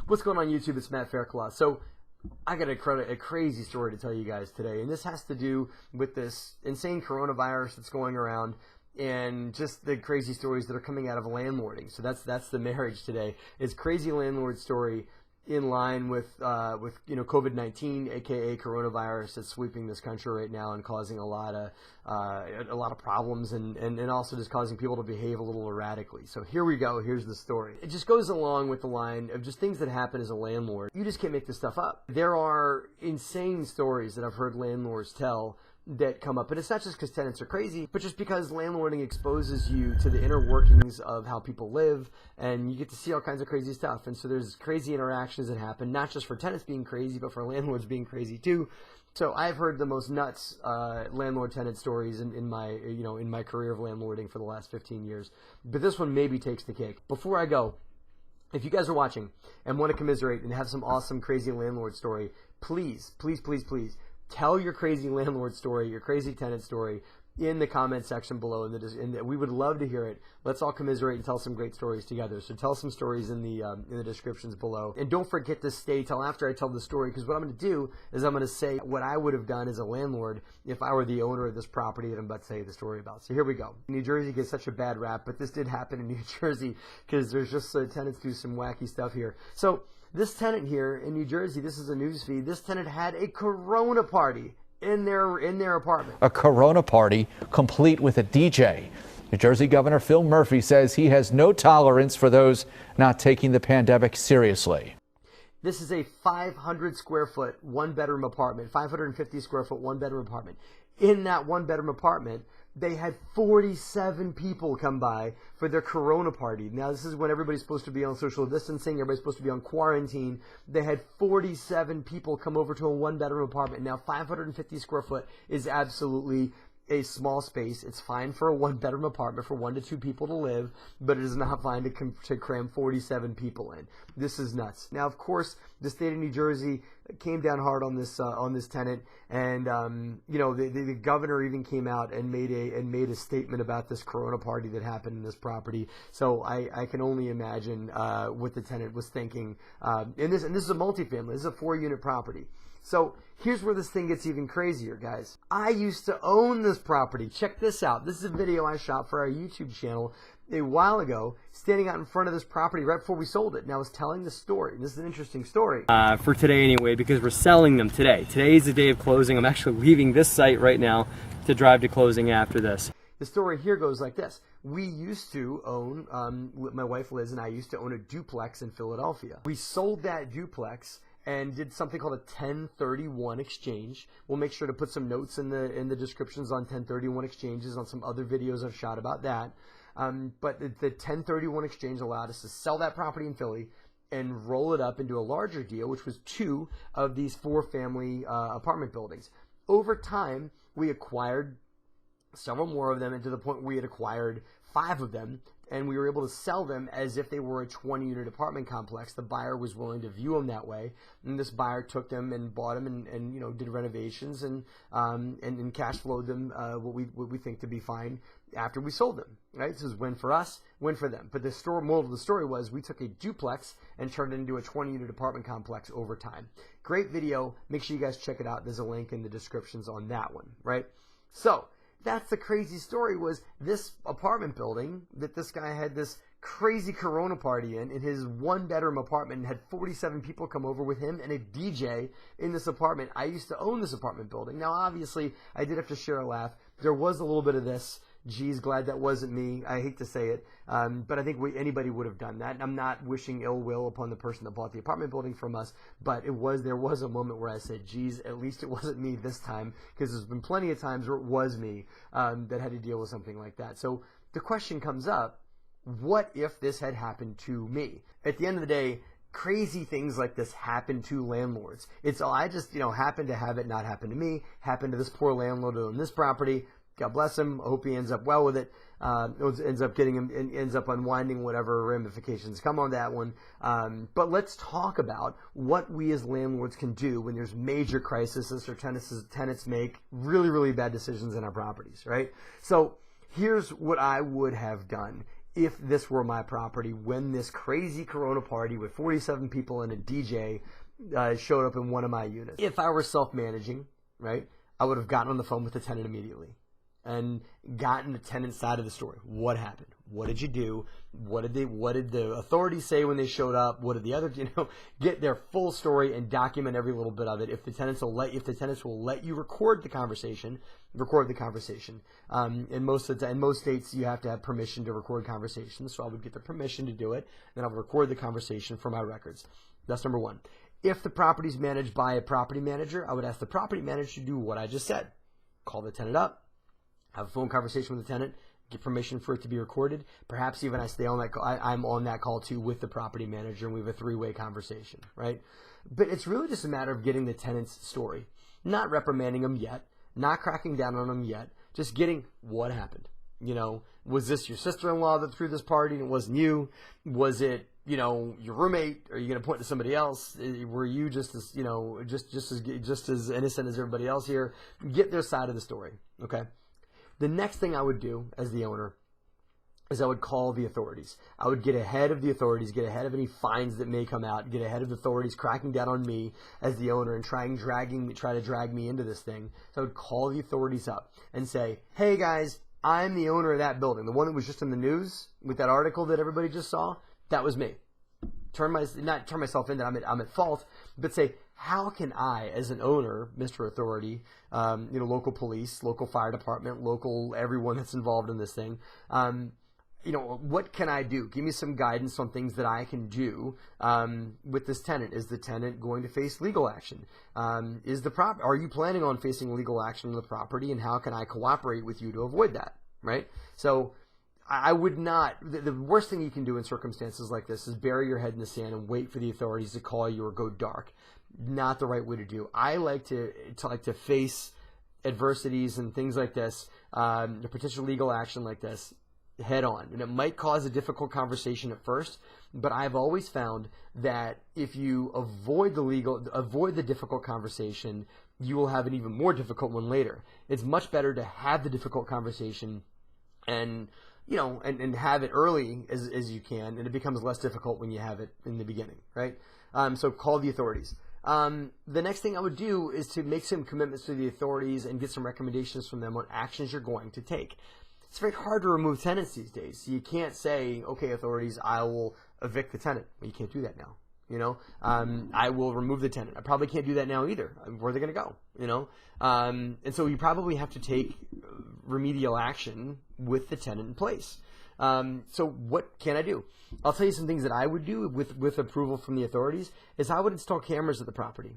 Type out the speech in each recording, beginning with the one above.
What's going on YouTube? It's Matt Faircloth. So I got a crazy story to tell you guys today, and this has to do with this insane coronavirus that's going around and just the crazy stories that are coming out of landlording. So that's the marriage today. It's crazy landlord story in line with COVID-19, aka coronavirus, that's sweeping this country right now and causing a lot of problems and also just causing people to behave a little erratically. So here we go. Here's the story. It just goes along with the line of just things that happen as a landlord. You just can't make this stuff up. There are insane stories that I've heard landlords tell that come up, and it's not just because tenants are crazy, but just because landlording exposes you to the inner workings of how people live, and you get to see all kinds of crazy stuff. And so there's crazy interactions that happen, not just for tenants being crazy, but for landlords being crazy too. So I've heard the most nuts landlord-tenant stories in my career of landlording for the last 15 years, but this one maybe takes the cake. Before I go, if you guys are watching and want to commiserate and have some awesome crazy landlord story, please, please, please, please, tell your crazy landlord story, your crazy tenant story in the comment section below, and we would love to hear it. Let's all commiserate and tell some great stories together. So tell some stories in the descriptions below, and don't forget to stay till after I tell the story, because what I'm going to do is I'm going to say what I would have done as a landlord if I were the owner of this property that I'm about to tell you the story about. So here we go. New Jersey gets such a bad rap, but this did happen in New Jersey because there's just tenants do some wacky stuff here. So this tenant here in New Jersey, this is a news feed. This tenant had a Corona party in their apartment. A Corona party complete with a DJ. New Jersey Governor Phil Murphy says he has no tolerance for those not taking the pandemic seriously. This is a 500 square foot, one bedroom apartment, 550 square foot, one bedroom apartment. In that one bedroom apartment, they had 47 people come by for their Corona party. Now, this is when everybody's supposed to be on social distancing. Everybody's supposed to be on quarantine. They had 47 people come over to a one-bedroom apartment. Now, 550 square foot is absolutely a small space. It's fine for a one-bedroom apartment for 1 to 2 people to live, but it is not fine to cram 47 people in. This is nuts. Now, of course, the state of New Jersey came down hard on this tenant, and the governor even came out and made a statement about this Corona party that happened in this property. So I can only imagine what the tenant was thinking. And this is a multifamily. This is a 4-unit property. So here's where this thing gets even crazier, guys. I used to own this property. Check this out. This is a video I shot for our YouTube channel a while ago, standing out in front of this property right before we sold it. And I was telling the story. This is an interesting story. For today anyway, because we're selling them today. Today is the day of closing. I'm actually leaving this site right now to drive to closing after this. The story here goes like this. We used to own, my wife Liz and I used to own a duplex in Philadelphia. We sold that duplex and did something called a 1031 exchange. We'll make sure to put some notes in the descriptions on 1031 exchanges on some other videos I've shot about that. But the 1031 exchange allowed us to sell that property in Philly and roll it up into a larger deal, which was 2 of these 4-family apartment buildings. Over time, we acquired several more of them, and to the point we had acquired 5 of them, and we were able to sell them as if they were a 20-unit apartment complex. The buyer was willing to view them that way, and this buyer took them and bought them and did renovations and cash flowed them what we think to be fine after we sold them. Right? This is win for us, win for them. But the moral of the story was we took a duplex and turned it into a 20-unit apartment complex over time. Great video. Make sure you guys check it out. There's a link in the descriptions on that one. Right? So that's the crazy story, was this apartment building that this guy had this crazy Corona party in his one-bedroom apartment and had 47 people come over with him and a DJ in this apartment. I used to own this apartment building. Now, obviously, I did have to share a laugh. There was a little bit of this. Geez, glad that wasn't me. I hate to say it, but I think anybody would have done that. I'm not wishing ill will upon the person that bought the apartment building from us, but there was a moment where I said, geez, at least it wasn't me this time, because there's been plenty of times where it was me that had to deal with something like that. So the question comes up, what if this had happened to me? At the end of the day, crazy things like this happen to landlords. I just happened to have it not happen to me, happened to this poor landlord who owned this property. God bless him. I hope he ends up well with it. Ends up unwinding whatever ramifications come on that one. But let's talk about what we as landlords can do when there's major crises or tenants make really, really bad decisions in our properties, right? So here's what I would have done if this were my property when this crazy Corona party with 47 people and a DJ showed up in one of my units. If I were self-managing, right, I would have gotten on the phone with the tenant immediately and gotten the tenant's side of the story. What happened? What did you do? What did the authorities say when they showed up? What did the other, get their full story and document every little bit of it. If the tenants will let you record the conversation. In most states, you have to have permission to record conversations. So I would get the permission to do it. Then I'll record the conversation for my records. That's number one. If the property is managed by a property manager, I would ask the property manager to do what I just said. Call the tenant up, have a phone conversation with the tenant, get permission for it to be recorded. Perhaps even I stay on that call, I'm on that call too with the property manager, and we have a three-way conversation, right? But it's really just a matter of getting the tenant's story, not reprimanding them yet, not cracking down on them yet, just getting what happened. Was this your sister-in-law that threw this party and it wasn't you? Was it, your roommate? Are you going to point to somebody else? Were you just as, just as innocent as everybody else here? Get their side of the story, okay? The next thing I would do as the owner is I would call the authorities. I would get ahead of the authorities, get ahead of any fines that may come out, get ahead of the authorities cracking down on me as the owner and try to drag me into this thing. So I would call the authorities up and say, hey guys, I'm the owner of that building. The one that was just in the news with that article that everybody just saw, that was me. Not turn myself in that I'm at fault, but say, how can I, as an owner, Mr. Authority, local police, local fire department, local everyone that's involved in this thing, what can I do? Give me some guidance on things that I can do with this tenant. Is the tenant going to face legal action? Are you planning on facing legal action on the property, and how can I cooperate with you to avoid that, right? So I would not, the worst thing you can do in circumstances like this is bury your head in the sand and wait for the authorities to call you or go dark. Not the right way to do. I like to face adversities and things like this, potential legal action like this, head on. And it might cause a difficult conversation at first, but I've always found that if you avoid the difficult conversation, you will have an even more difficult one later. It's much better to have the difficult conversation and have it early as you can, and it becomes less difficult when you have it in the beginning, right? So call the authorities. The next thing I would do is to make some commitments to the authorities and get some recommendations from them on actions you're going to take. It's very hard to remove tenants these days. You can't say, okay, authorities, I will evict the tenant. Well, you can't do that now. I will remove the tenant. I probably can't do that now either. Where are they going to go? And so you probably have to take remedial action with the tenant in place. So what can I do? I'll tell you some things that I would do with approval from the authorities is I would install cameras at the property.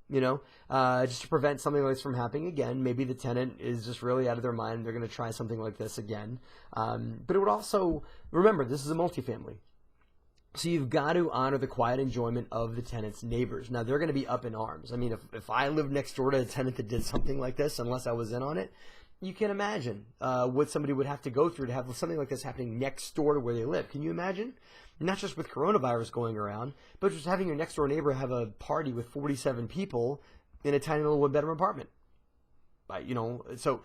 Just to prevent something like this from happening again. Maybe the tenant is just really out of their mind. They're going to try something like this again. But it would also, remember, this is a multifamily. So you've got to honor the quiet enjoyment of the tenant's neighbors. Now, they're going to be up in arms. I mean, if I lived next door to a tenant that did something like this, unless I was in on it, you can imagine what somebody would have to go through to have something like this happening next door to where they live. Can you imagine? Not just with coronavirus going around, but just having your next door neighbor have a party with 47 people in a tiny little one-bedroom apartment. So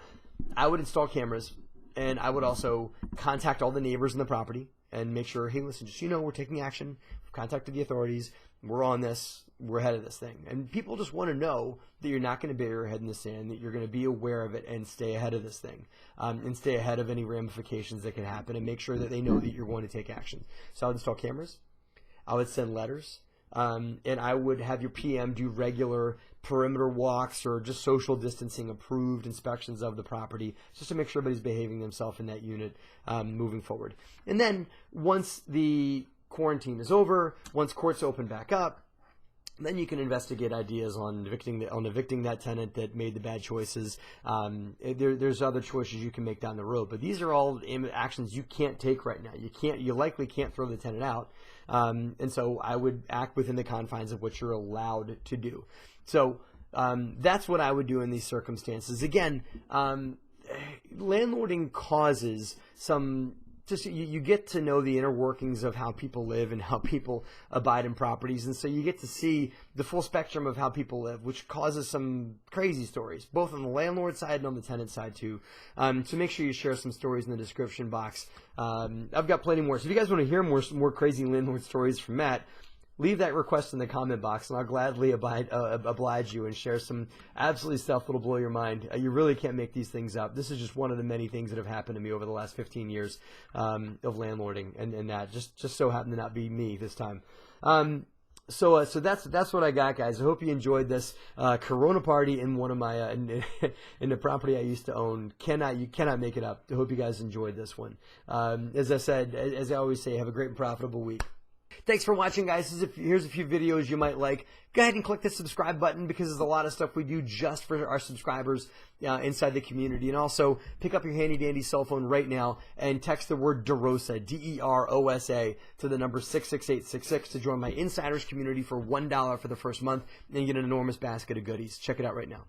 I would install cameras, and I would also contact all the neighbors in the property and make sure, hey, listen, just we're taking action. We've contacted the authorities. We're on this. We're ahead of this thing. And people just want to know that you're not going to bury your head in the sand, that you're going to be aware of it and stay ahead of this thing, and stay ahead of any ramifications that can happen, and make sure that they know that you're going to take action. So I would install cameras. I would send letters. And I would have your PM do regular perimeter walks or just social distancing approved inspections of the property just to make sure everybody's behaving themselves in that unit moving forward. And then once the quarantine is over, once courts open back up, then you can investigate ideas on evicting that tenant that made the bad choices. There's other choices you can make down the road, but these are all actions you can't take right now. You likely can't throw the tenant out, and so I would act within the confines of what you're allowed to do. So that's what I would do in these circumstances. Again, landlording causes some just you get to know the inner workings of how people live and how people abide in properties, and so you get to see the full spectrum of how people live, which causes some crazy stories, both on the landlord side and on the tenant side too. So make sure you share some stories in the description box. I've got plenty more. So if you guys want to hear more crazy landlord stories from Matt, leave that request in the comment box, and I'll gladly oblige you and share some absolutely stuff that'll blow your mind. You really can't make these things up. This is just one of the many things that have happened to me over the last 15 years of landlording, and that just so happened to not be me this time. So that's what I got, guys. I hope you enjoyed this Corona party in one of my in the property I used to own. You cannot make it up. I hope you guys enjoyed this one. As I said, as I always say, have a great and profitable week. Thanks for watching, guys. Here's a few videos you might like. Go ahead and click the subscribe button, because there's a lot of stuff we do just for our subscribers inside the community. And also, pick up your handy-dandy cell phone right now and text the word DeRosa, D-E-R-O-S-A, to the number 66866 to join my insiders community for $1 for the first month, and you get an enormous basket of goodies. Check it out right now.